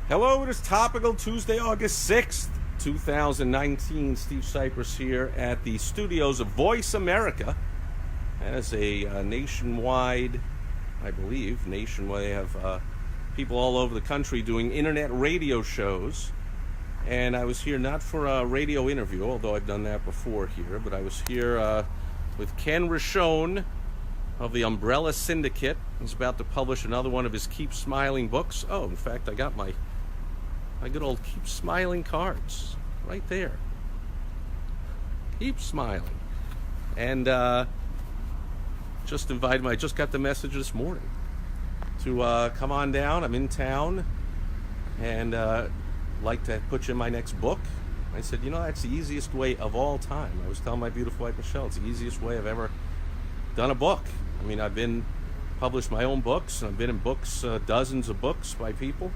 Hello, it is Topical, Tuesday, August 6th, 2019. Steve Sipress here at the studios of Voice America. That is a nationwide, I believe, nationwide. They have people all over the country doing internet radio shows. And I was here not for a radio interview, although I've done that before here, but I was here with Ken Rochon of the Umbrella Syndicate. He's about to publish another one of his Keep Smiling books. Oh, in fact, I got my good old Keep Smiling cards right there. Keep smiling. And just invited him. I just got the message this morning to come on down. I'm in town and like to put you in my next book. I said, that's the easiest way of all time. I was telling my beautiful wife Michelle, it's the easiest way I've ever done a book. I mean, I've published my own books, and I've been in books, dozens of books by people.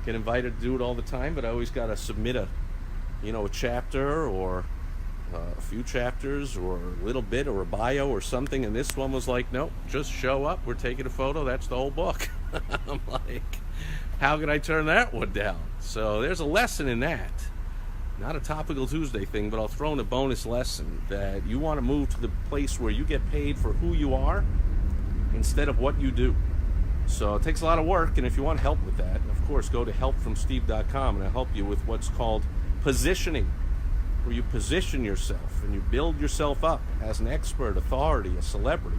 Get invited to do it all the time, but I always got to submit a chapter or a few chapters or a little bit or a bio or something. And this one was like, nope, just show up. We're taking a photo. That's the whole book. I'm like, how can I turn that one down? So there's a lesson in that. Not a Topical Tuesday thing, but I'll throw in a bonus lesson that you want to move to the place where you get paid for who you are instead of what you do. So it takes a lot of work, and if you want help with that, of course, go to helpfromsteve.com, and I'll help you with what's called positioning, where you position yourself and you build yourself up as an expert, authority, a celebrity,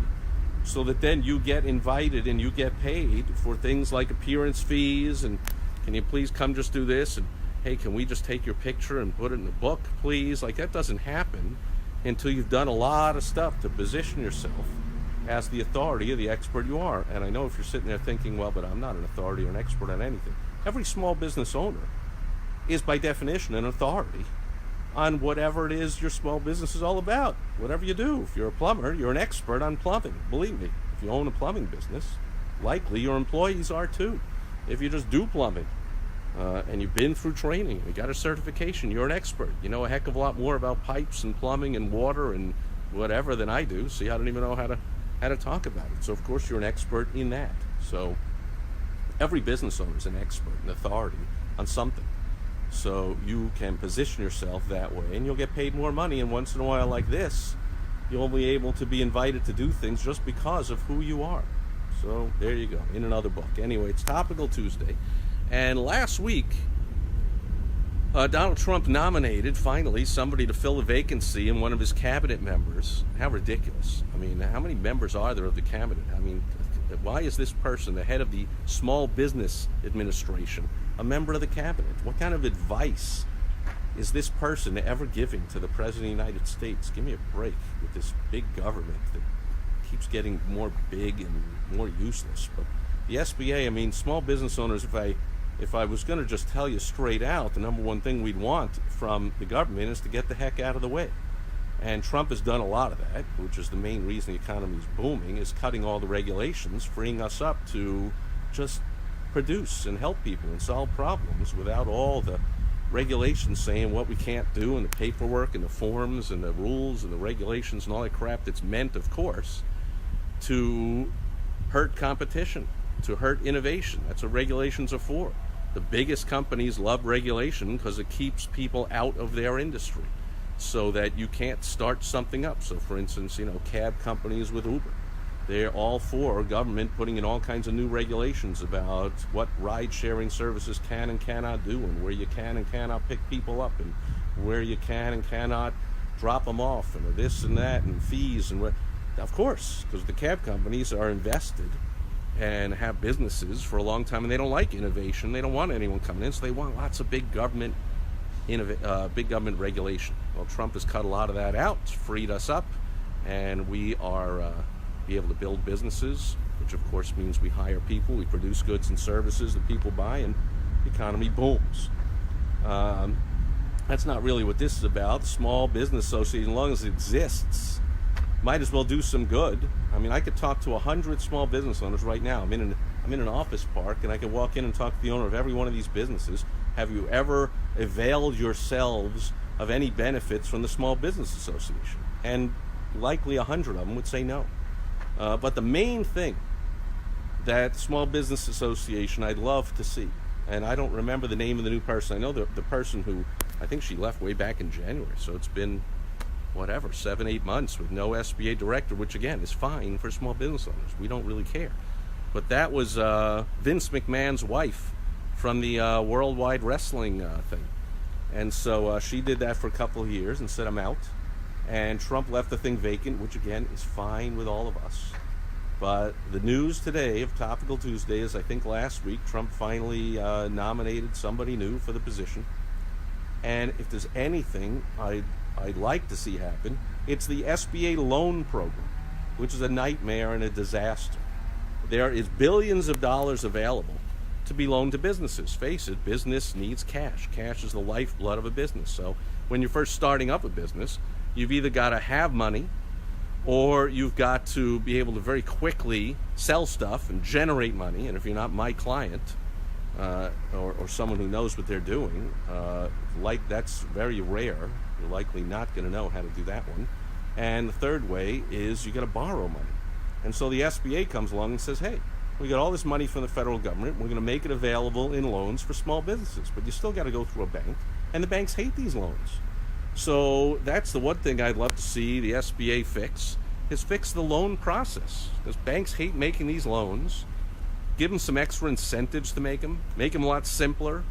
so that then you get invited and you get paid for things like appearance fees, and can you please come just do this, and hey, can we just take your picture and put it in the book, please? Like, that doesn't happen until you've done a lot of stuff to position yourself as the authority or the expert you are. And I know if you're sitting there thinking, well, but I'm not an authority or an expert on anything. Every small business owner is by definition an authority on whatever it is your small business is all about. Whatever you do. If you're a plumber, you're an expert on plumbing. Believe me, if you own a plumbing business, likely your employees are too. If you just do plumbing and you've been through training, you got a certification, you're an expert. You know a heck of a lot more about pipes and plumbing and water and whatever than I do. See, I don't even know how to talk about it. So of course you're an expert in that. So every business owner is an expert, an authority on something. So you can position yourself that way and you'll get paid more money, and once in a while like this, you'll be able to be invited to do things just because of who you are. So there you go, in another book. Anyway, it's Topical Tuesday. And last week, Donald Trump nominated, finally, somebody to fill a vacancy in one of his cabinet members. How ridiculous. I mean, how many members are there of the cabinet? I mean, why is this person, the head of the Small Business Administration, a member of the cabinet? What kind of advice is this person ever giving to the President of the United States? Give me a break with this big government that keeps getting more big and more useless. But the SBA, I mean, small business owners, if I was going to just tell you straight out, the number one thing we'd want from the government is to get the heck out of the way. And Trump has done a lot of that, which is the main reason the economy is booming, is cutting all the regulations, freeing us up to just produce and help people and solve problems without all the regulations saying what we can't do, and the paperwork and the forms and the rules and the regulations and all that crap that's meant, of course, to hurt competition, to hurt innovation. That's what regulations are for. The biggest companies love regulation because it keeps people out of their industry so that you can't start something up. So for instance, cab companies with Uber, they're all for government putting in all kinds of new regulations about what ride-sharing services can and cannot do, and where you can and cannot pick people up, and where you can and cannot drop them off, and this and that, and fees, and what. Of course, because the cab companies are invested and have businesses for a long time, and they don't like innovation. They don't want anyone coming in, so they want lots of big government regulation. Well, Trump has cut a lot of that out, freed us up, and we are be able to build businesses, which of course means we hire people, we produce goods and services that people buy, and the economy booms. That's not really what this is about. The Small Business Association, as long as it exists, might as well do some good. I mean, I could talk to 100 small business owners right now. I'm in an office park, and I can walk in and talk to the owner of every one of these businesses. Have you ever availed yourselves of any benefits from the Small Business Association? And likely 100 of them would say no. But the main thing that Small Business Association I'd love to see And I don't remember the name of the new person. I know the person who, I think she left way back in January. So it's been, whatever, 7-8 months with no SBA director, which again is fine for small business owners. We don't really care. But that was Vince McMahon's wife from the Worldwide Wrestling thing. And so she did that for a couple of years and said, I'm out. And Trump left the thing vacant, which again is fine with all of us. But the news today of Topical Tuesday is, I think last week, Trump finally nominated somebody new for the position. And if there's anything I'd like to see happen, it's the SBA loan program, which is a nightmare and a disaster. There is billions of dollars available to be loaned to businesses. Face it, business needs cash. Cash is the lifeblood of a business. So when you're first starting up a business, you've either got to have money, or you've got to be able to very quickly sell stuff and generate money. And if you're not my client, or someone who knows what they're doing, that's very rare. You're likely not going to know how to do that one. And the third way is you got to borrow money. And so the SBA comes along and says, hey, we got all this money from the federal government. We're going to make it available in loans for small businesses. But you still got to go through a bank. And the banks hate these loans. So that's the one thing I'd love to see the SBA fix the loan process. Because banks hate making these loans. Give them some extra incentives to make them a lot simpler.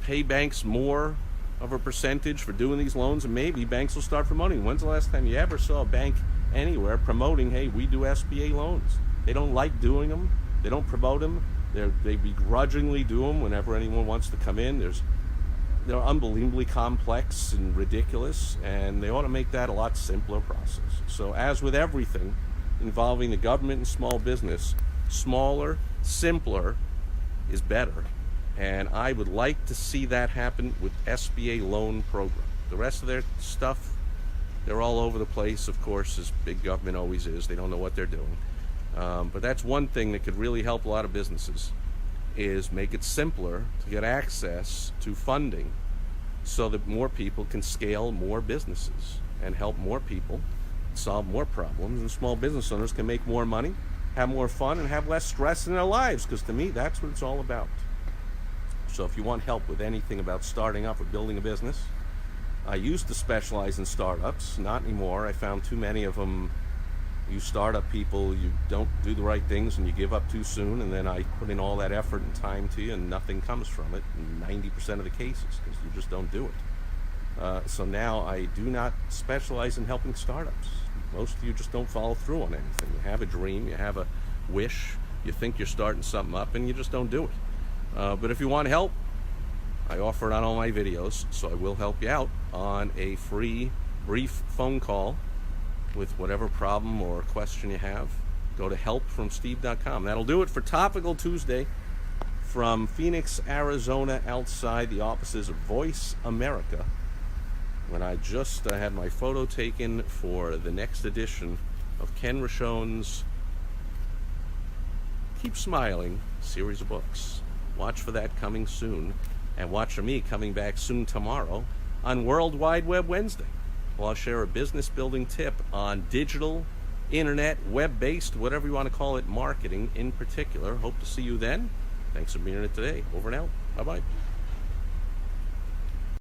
Pay banks more of a percentage for doing these loans, and maybe banks will start promoting. When's the last time you ever saw a bank anywhere promoting, hey, we do SBA loans? They don't like doing them. They don't promote them. They begrudgingly do them whenever anyone wants to come in. They're unbelievably complex and ridiculous, and they ought to make that a lot simpler process. So as with everything involving the government and small business, smaller, simpler is better. And I would like to see that happen with SBA loan program. The rest of their stuff, they're all over the place, of course, as big government always is. They don't know what they're doing. But that's one thing that could really help a lot of businesses, is make it simpler to get access to funding so that more people can scale more businesses and help more people solve more problems, and small business owners can make more money, have more fun, and have less stress in their lives, because to me, that's what it's all about. So if you want help with anything about starting up or building a business, I used to specialize in startups, not anymore. I found too many of them. You startup people, you don't do the right things and you give up too soon, and then I put in all that effort and time to you and nothing comes from it in 90% of the cases, because you just don't do it. So now I do not specialize in helping startups. Most of you just don't follow through on anything. You have a dream, you have a wish, you think you're starting something up, and you just don't do it. But if you want help, I offer it on all my videos, so I will help you out on a free, brief phone call with whatever problem or question you have. Go to helpfromsteve.com. That'll do it for Topical Tuesday from Phoenix, Arizona, outside the offices of Voice America, when I just had my photo taken for the next edition of Ken Rochone's Keep Smiling series of books. Watch for that coming soon, and watch for me coming back soon tomorrow on World Wide Web Wednesday. Well, I'll share a business building tip on digital, internet, web-based, whatever you want to call it, marketing in particular. Hope to see you then. Thanks for being here today. Over and out. Bye-bye.